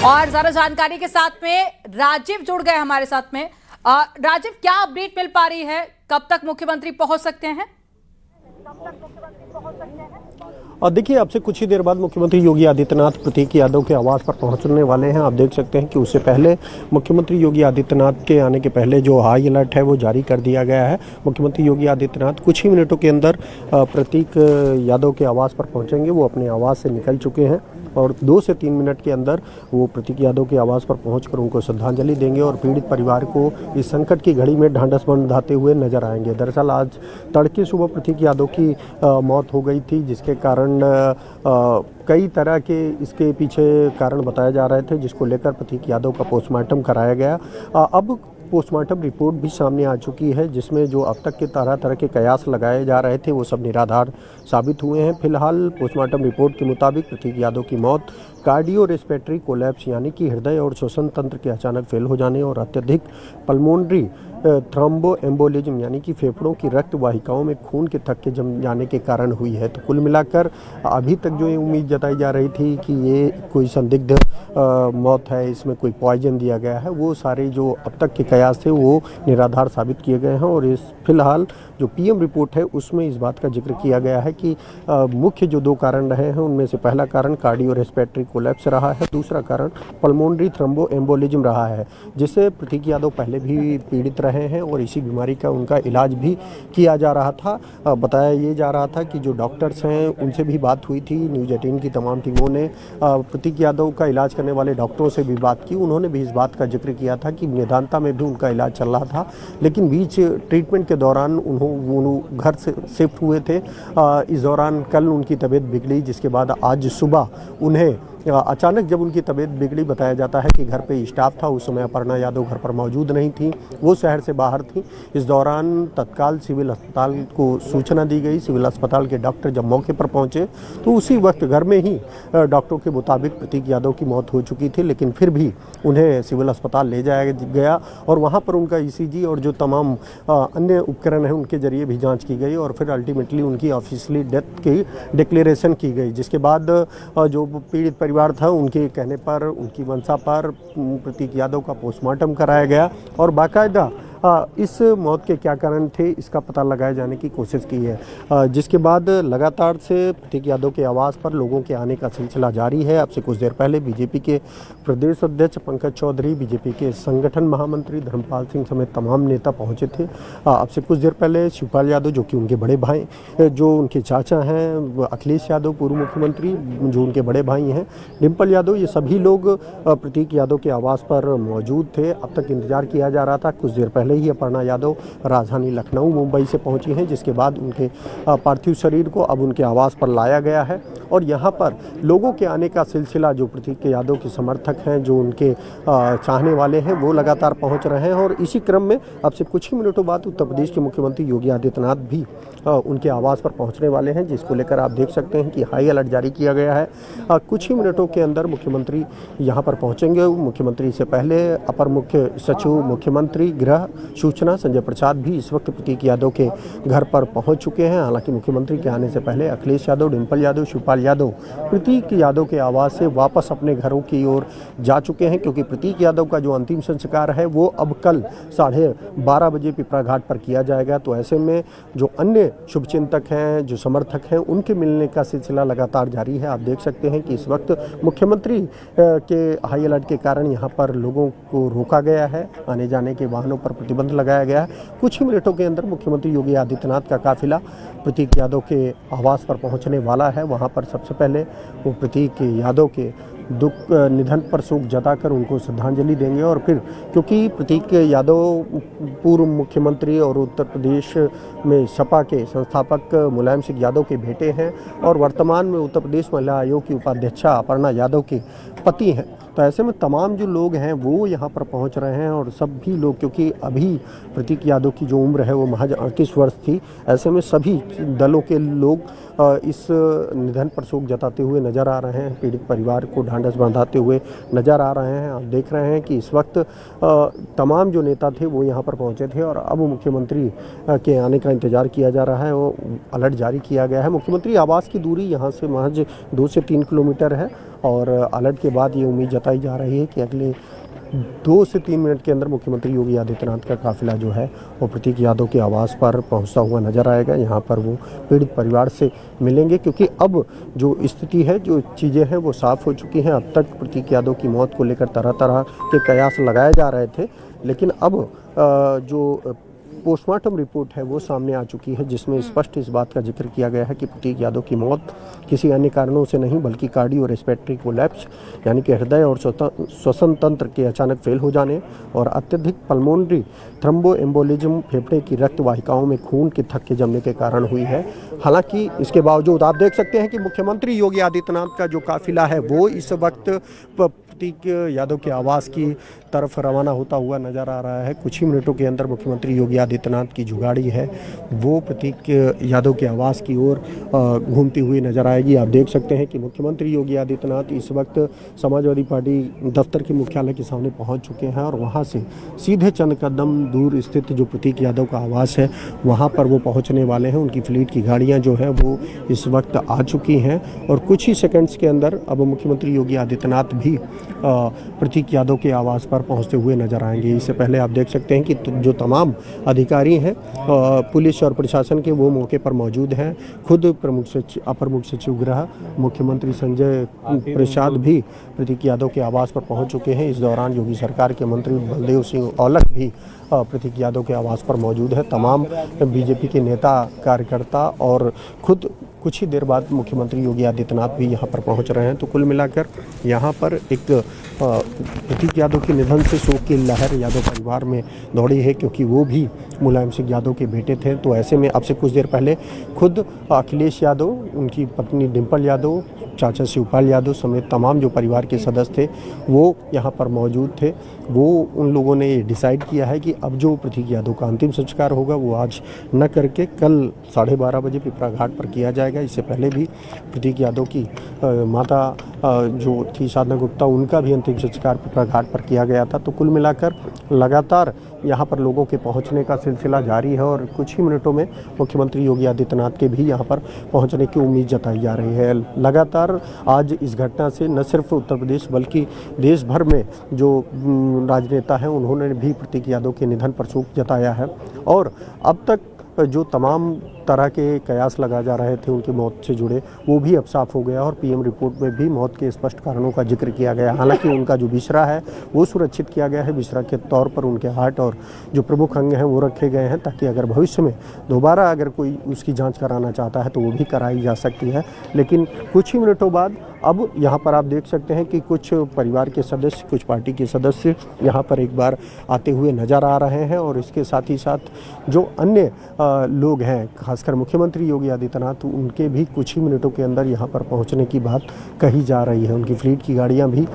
और ज्यादा जानकारी के साथ में राजीव जुड़ गए हमारे साथ में। राजीव, क्या अपडेट मिल पा रही है? कब तक मुख्यमंत्री पहुंच सकते हैं? और देखिए, अब से कुछ ही देर बाद मुख्यमंत्री योगी आदित्यनाथ प्रतीक यादव के आवास पर पहुंचने वाले हैं। आप देख सकते हैं कि उससे पहले मुख्यमंत्री योगी आदित्यनाथ के आने के पहले जो हाई अलर्ट है वो जारी कर दिया गया है। मुख्यमंत्री योगी आदित्यनाथ कुछ ही मिनटों के अंदर प्रतीक यादव के आवास पर पहुंचेंगे। वो अपने आवास से निकल चुके हैं और 2 से 3 मिनट के अंदर वो प्रतीक यादव के आवास पर पहुंचकर उनको श्रद्धांजलि देंगे और पीड़ित परिवार को इस संकट की घड़ी में ढांढस बंधाते हुए नजर आएंगे। दरअसल आज तड़के सुबह प्रतीक यादव की मौत हो गई थी, जिसके कारण कई तरह के इसके पीछे कारण बताए जा रहे थे, जिसको लेकर प्रतीक यादव का पोस्टमार्टम कराया गया। अब पोस्टमार्टम रिपोर्ट भी सामने आ चुकी है, जिसमें जो अब तक के तरह तरह के कयास लगाए जा रहे थे वो सब निराधार साबित हुए हैं। फिलहाल पोस्टमार्टम रिपोर्ट के मुताबिक प्रतीक यादव की मौत कार्डियो रेस्पिरेटरी कोलैप्स यानी कि हृदय और श्वसन तंत्र के अचानक फेल हो जाने और अत्यधिक पल्मोनरी थ्रोम्बोएम्बोलिज्म यानी कि फेफड़ों की रक्त वाहिकाओं में खून के थक्के जम जाने के कारण हुई है। तो कुल मिलाकर अभी तक जो ये उम्मीद जताई जा रही थी कि ये कोई संदिग्ध मौत है, इसमें कोई पॉइजन दिया गया है, वो सारे जो अब तक के कयास थे वो निराधार साबित किए गए हैं। और इस फिलहाल जो पीएम रिपोर्ट है उसमें इस बात का जिक्र किया गया है कि मुख्य जो 2 कारण रहे हैं उनमें से पहला कारण कार्डियो रेस्पिरेटरी कोलैप्स रहा है, दूसरा कारण पल्मोनरी थ्रोम्बोएम्बोलिज्म रहा है, जिससे प्रतीक यादव पहले भी पीड़ित रहे हैं और इसी बीमारी का उनका इलाज भी किया जा रहा था। बताया ये जा रहा था कि जो डॉक्टर्स हैं उनसे भी बात हुई थी, न्यूज़ 18 की तमाम टीमों ने प्रतीक यादव का इलाज करने वाले डॉक्टरों से भी बात की। उन्होंने भी इस बात का जिक्र किया था कि मेदांता में भी उनका इलाज चल रहा था, लेकिन बीच ट्रीटमेंट के दौरान वो घर से शिफ्ट हुए थे। इस दौरान कल उनकी तबीयत बिगड़ी, जिसके बाद आज सुबह उन्हें अचानक जब उनकी तबीयत बिगड़ी, बताया जाता है कि घर पे स्टाफ था, उस समय अपर्णा यादव घर पर मौजूद नहीं थी, वो शहर से बाहर थी। इस दौरान तत्काल सिविल अस्पताल को सूचना दी गई। सिविल अस्पताल के डॉक्टर जब मौके पर पहुंचे तो उसी वक्त घर में ही डॉक्टरों के मुताबिक प्रतीक यादव की मौत हो चुकी थी, लेकिन फिर भी उन्हें सिविल अस्पताल ले जाया गया और वहाँ पर उनका ECG और जो तमाम अन्य उपकरण हैं उनके जरिए भी जाँच की गई और फिर अल्टीमेटली उनकी ऑफिशियली डेथ की डिक्लेरेशन की गई। जिसके बाद जो पीड़ित परिवार था उनके कहने पर, उनकी मंशा पर प्रतीक यादव का पोस्टमार्टम कराया गया और बाकायदा इस मौत के क्या कारण थे इसका पता लगाए जाने की कोशिश की है। जिसके बाद लगातार से प्रतीक यादव के आवास पर लोगों के आने का सिलसिला जारी है। अब से कुछ देर पहले बीजेपी के प्रदेश अध्यक्ष पंकज चौधरी, बीजेपी के संगठन महामंत्री धर्मपाल सिंह समेत तमाम नेता पहुंचे थे। अब से कुछ देर पहले शिवपाल यादव, जो कि उनके बड़े भाई, जो उनके चाचा हैं, अखिलेश यादव पूर्व मुख्यमंत्री, जो उनके बड़े भाई हैं, डिम्पल यादव, ये सभी लोग प्रतीक यादव के आवास पर मौजूद थे। अब तक इंतजार किया जा रहा था। कुछ देर पहले ही अपर्णा यादव राजधानी लखनऊ मुंबई से पहुंची हैं, जिसके बाद उनके पार्थिव शरीर को अब उनके आवास पर लाया गया है और यहां पर लोगों के आने का सिलसिला, जो प्रतीक यादव के समर्थक हैं, जो उनके चाहने वाले हैं, वो लगातार पहुंच रहे हैं। और इसी क्रम में अब से कुछ ही मिनटों बाद उत्तर प्रदेश के मुख्यमंत्री योगी आदित्यनाथ भी उनके आवास पर पहुंचने वाले हैं, जिसको लेकर आप देख सकते हैं कि हाई अलर्ट जारी किया गया है। कुछ ही मिनटों के अंदर मुख्यमंत्री यहां पर पहुंचेंगे। मुख्यमंत्री से पहले अपर मुख्य सचिव मुख्यमंत्री गृह सूचना संजय प्रसाद भी इस वक्त प्रतीक यादव के घर पर पहुंच चुके हैं। हालांकि मुख्यमंत्री के आने से पहले अखिलेश यादव, डिम्पल यादव, शिवपाल यादव प्रतीक यादव के आवास से वापस अपने घरों की ओर जा चुके हैं, क्योंकि प्रतीक यादव का जो अंतिम संस्कार है वो अब कल 12:30 बजे पिपरा घाट पर किया जाएगा। तो ऐसे में जो अन्य शुभचिंतक हैं, जो समर्थक हैं, उनके मिलने का सिलसिला लगातार जारी है। आप देख सकते हैं कि इस वक्त मुख्यमंत्री के हाई अलर्ट के कारण यहाँ पर लोगों को रोका गया है, आने जाने के वाहनों पर प्रतिबंध लगाया गया है। कुछ ही मिनटों के अंदर मुख्यमंत्री योगी आदित्यनाथ का काफिला प्रतीक यादव के आवास पर पहुंचने वाला है। वहां पर सबसे पहले वो प्रतीक यादव के निधन पर शोक जताकर उनको श्रद्धांजलि देंगे और फिर, क्योंकि प्रतीक यादव पूर्व मुख्यमंत्री और उत्तर प्रदेश में सपा के संस्थापक मुलायम सिंह यादव के बेटे हैं और वर्तमान में उत्तर प्रदेश महिला आयोग की उपाध्यक्षा अपर्णा यादव के पति हैं, तो ऐसे में तमाम जो लोग हैं वो यहाँ पर पहुँच रहे हैं और सभी लोग, क्योंकि अभी प्रतीक यादव की जो उम्र है वो महज 38 वर्ष थी, ऐसे में सभी दलों के लोग इस निधन पर शोक जताते हुए नज़र आ रहे हैं, पीड़ित परिवार को ढांढस बंधाते हुए नज़र आ रहे हैं। आप देख रहे हैं कि इस वक्त तमाम जो नेता थे वो यहाँ पर पहुँचे थे और अब मुख्यमंत्री के आने का इंतज़ार किया जा रहा है। वो अलर्ट जारी किया गया है। मुख्यमंत्री आवास की दूरी यहाँ से महज 2 से 3 किलोमीटर है और अलर्ट के बाद ये उम्मीद जताई जा रही है कि अगले 2 से 3 मिनट के अंदर मुख्यमंत्री योगी आदित्यनाथ का काफिला जो है वो प्रतीक यादव के आवास पर पहुंचता हुआ नजर आएगा। यहां पर वो पीड़ित परिवार से मिलेंगे, क्योंकि अब जो स्थिति है, जो चीज़ें हैं वो साफ़ हो चुकी हैं। अब तक प्रतीक यादव की मौत को लेकर तरह तरह के कयास लगाए जा रहे थे, लेकिन अब जो पोस्टमार्टम रिपोर्ट है वो सामने आ चुकी है, जिसमें स्पष्ट इस बात का जिक्र किया गया है कि प्रतीक यादव की मौत किसी अन्य कारणों से नहीं बल्कि कार्डियो रेस्पिरेटरी कोलैप्स यानी कि हृदय और श्वसन तंत्र के अचानक फेल हो जाने और अत्यधिक पल्मोनरी थ्रोम्बोएम्बोलिज्म, फेफड़े की रक्त वाहिकाओं में खून के थक्के जमने के कारण हुई है। हालांकि इसके बावजूद आप देख सकते हैं कि मुख्यमंत्री योगी आदित्यनाथ का जो काफिला है वो इस वक्त प्रतीक यादव के आवास की तरफ रवाना होता हुआ नजर आ रहा है। कुछ ही मिनटों के अंदर मुख्यमंत्री योगी आदित्यनाथ की जो गाड़ी है वो प्रतीक यादव के आवास की ओर घूमती हुई नजर आएगी। आप देख सकते हैं कि मुख्यमंत्री योगी आदित्यनाथ इस वक्त समाजवादी पार्टी दफ्तर के मुख्यालय के सामने पहुंच चुके हैं और वहां से सीधे चंद कदम दूर स्थित जो प्रतीक यादव का आवास है वहां पर वो पहुंचने वाले हैं। उनकी फ्लीट की गाड़ियां जो है वो इस वक्त आ चुकी हैं और कुछ ही सेकंड्स के अंदर अब मुख्यमंत्री योगी आदित्यनाथ भी प्रतीक यादव के आवास पर पहुंचते हुए नजर आएंगे। इससे पहले आप देख सकते हैं कि जो तमाम अधिकारी हैं पुलिस और प्रशासन के वो मौके पर मौजूद हैं। खुद अपर मुख्य सचिव गृह मुख्यमंत्री संजय प्रसाद भी प्रतीक यादव के आवास पर पहुंच चुके हैं। इस दौरान योगी सरकार के मंत्री बलदेव सिंह औलख भी प्रतीक यादव के आवास पर मौजूद है। तमाम बीजेपी के नेता कार्यकर्ता और खुद कुछ ही देर बाद मुख्यमंत्री योगी आदित्यनाथ भी यहाँ पर पहुँच रहे हैं। तो कुल मिलाकर यहाँ पर एक प्रतीक यादव के निधन से शोक की लहर यादव परिवार में दौड़ी है, क्योंकि वो भी मुलायम सिंह यादव के बेटे थे। तो ऐसे में अब से कुछ देर पहले खुद अखिलेश यादव, उनकी पत्नी डिम्पल यादव, चाचा शिवपाल यादव समेत तमाम जो परिवार के सदस्य थे वो यहाँ पर मौजूद थे। वो उन लोगों ने ये डिसाइड किया है कि अब जो प्रतीक यादव का अंतिम संस्कार होगा वो आज न करके कल 12:30 बजे पिपरा घाट पर किया जाएगा। इससे पहले भी प्रतीक यादव की माता जो थी साधना गुप्ता, उनका भी अंतिम संस्कार पिपरा घाट पर किया गया था। तो कुल मिलाकर लगातार यहाँ पर लोगों के पहुँचने का सिलसिला जारी है और कुछ ही मिनटों में मुख्यमंत्री योगी आदित्यनाथ के भी यहाँ पर पहुँचने की उम्मीद जताई जा रही है। लगातार आज इस घटना से न सिर्फ उत्तर प्रदेश बल्कि देश भर में जो राजनेता हैं उन्होंने भी प्रतीक यादव के निधन पर शोक जताया है और अब तक जो तमाम तरह के कयास लगा जा रहे थे उनकी मौत से जुड़े वो भी अब साफ हो गया और पीएम रिपोर्ट में भी मौत के स्पष्ट कारणों का जिक्र किया गया। हालांकि उनका जो बिस्रा है वो सुरक्षित किया गया है। बिस्रा के तौर पर उनके हार्ट और जो प्रमुख अंग हैं वो रखे गए हैं, ताकि अगर भविष्य में दोबारा अगर कोई उसकी जांच कराना चाहता है तो वो भी कराई जा सकती है। लेकिन कुछ ही मिनटों बाद अब यहाँ पर आप देख सकते हैं कि कुछ परिवार के सदस्य, कुछ पार्टी के सदस्य यहाँ पर एक बार आते हुए नज़र आ रहे हैं और इसके साथ ही साथ जो अन्य लोग हैं, खासकर मुख्यमंत्री योगी आदित्यनाथ, उनके भी कुछ ही मिनटों के अंदर यहाँ पर पहुँचने की बात कही जा रही है। उनकी फ्लीट की गाड़ियाँ भी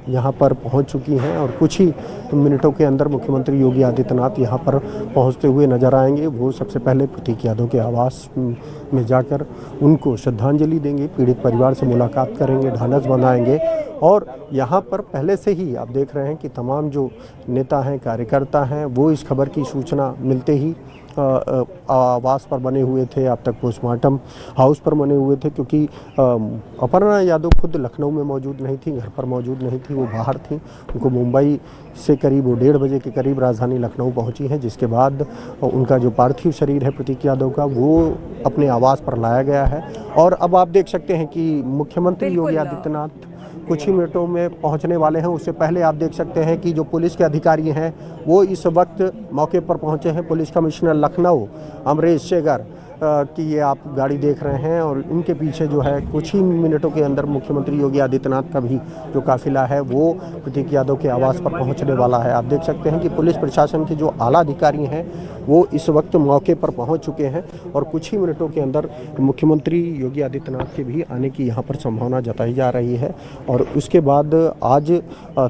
यहाँ पर पहुँच चुकी हैं और कुछ ही मिनटों के अंदर मुख्यमंत्री योगी आदित्यनाथ यहाँ पर पहुँचते हुए नजर आएंगे। वो सबसे पहले प्रतीक यादव के आवास में जाकर उनको श्रद्धांजलि देंगे, पीड़ित परिवार से मुलाकात करेंगे, ढांढस बंधाएंगे और यहाँ पर पहले से ही आप देख रहे हैं कि तमाम जो नेता हैं, कार्यकर्ता हैं, वो इस खबर की सूचना मिलते ही आवास पर बने हुए थे। अब तक पोस्टमार्टम हाउस पर बने हुए थे, क्योंकि अपर्णा यादव खुद लखनऊ में मौजूद नहीं थी, घर पर मौजूद नहीं थी, वो बाहर थी। उनको मुंबई से करीब 1:30 बजे के करीब राजधानी लखनऊ पहुंची हैं, जिसके बाद उनका जो पार्थिव शरीर है प्रतीक यादव का वो अपने आवास पर लाया गया है। और अब आप देख सकते हैं कि मुख्यमंत्री योगी आदित्यनाथ कुछ ही मिनटों में पहुंचने वाले हैं। उससे पहले आप देख सकते हैं कि जो पुलिस के अधिकारी हैं वो इस वक्त मौके पर पहुंचे हैं। पुलिस कमिश्नर लखनऊ अमरेश शेगर की ये आप गाड़ी देख रहे हैं और इनके पीछे जो है कुछ ही मिनटों के अंदर मुख्यमंत्री योगी आदित्यनाथ का भी जो काफिला है वो प्रतीक यादव के आवास पर पहुंचने वाला है। आप देख सकते हैं कि पुलिस प्रशासन के जो आला अधिकारी हैं वो इस वक्त मौके पर पहुंच चुके हैं और कुछ ही मिनटों के अंदर मुख्यमंत्री योगी आदित्यनाथ के भी आने की यहाँ पर संभावना जताई जा रही है। और उसके बाद आज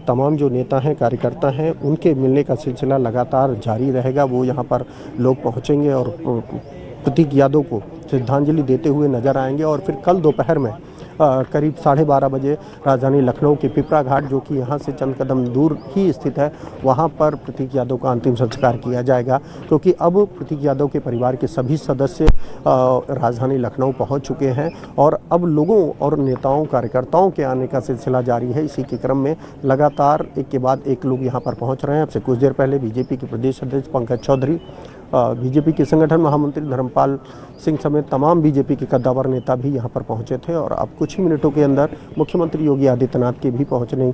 तमाम जो नेता हैं, कार्यकर्ता हैं, उनके मिलने का सिलसिला लगातार जारी रहेगा। वो यहाँ पर लोग पहुँचेंगे और प्रतीक यादव को श्रद्धांजलि देते हुए नजर आएंगे और फिर कल दोपहर में करीब 12:30 बजे राजधानी लखनऊ के पिपरा घाट, जो कि यहाँ से चंद कदम दूर ही स्थित है, वहाँ पर प्रतीक यादव का अंतिम संस्कार किया जाएगा। क्योंकि अब प्रतीक यादव के परिवार के सभी सदस्य राजधानी लखनऊ पहुँच चुके हैं और अब लोगों और नेताओं कार्यकर्ताओं के आने का सिलसिला जारी है। इसी के क्रम में लगातार एक के बाद एक लोग यहाँ पर पहुँच रहे हैं। अब से कुछ देर पहले बीजेपी के प्रदेश अध्यक्ष पंकज चौधरी, बीजेपी के संगठन महामंत्री धर्मपाल सिंह समेत तमाम बीजेपी के कद्दावर नेता भी यहाँ पर पहुँचे थे और अब कुछ ही मिनटों के अंदर मुख्यमंत्री योगी आदित्यनाथ के भी पहुँचने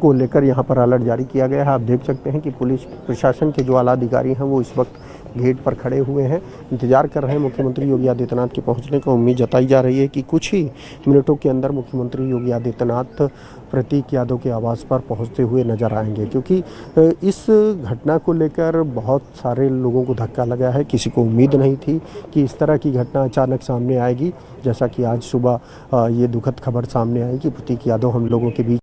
को लेकर यहाँ पर अलर्ट जारी किया गया है। आप देख सकते हैं कि पुलिस प्रशासन के जो आला अधिकारी हैं वो इस वक्त गेट पर खड़े हुए हैं, इंतजार कर रहे हैं मुख्यमंत्री योगी आदित्यनाथ के पहुंचने का। उम्मीद जताई जा रही है कि कुछ ही मिनटों के अंदर मुख्यमंत्री योगी आदित्यनाथ प्रतीक यादव के आवास पर पहुंचते हुए नजर आएंगे, क्योंकि इस घटना को लेकर बहुत सारे लोगों को धक्का लगा है। किसी को उम्मीद नहीं थी कि इस तरह की घटना अचानक सामने आएगी, जैसा कि आज सुबह ये दुखद खबर सामने आई कि प्रतीक यादव हम लोगों के बीच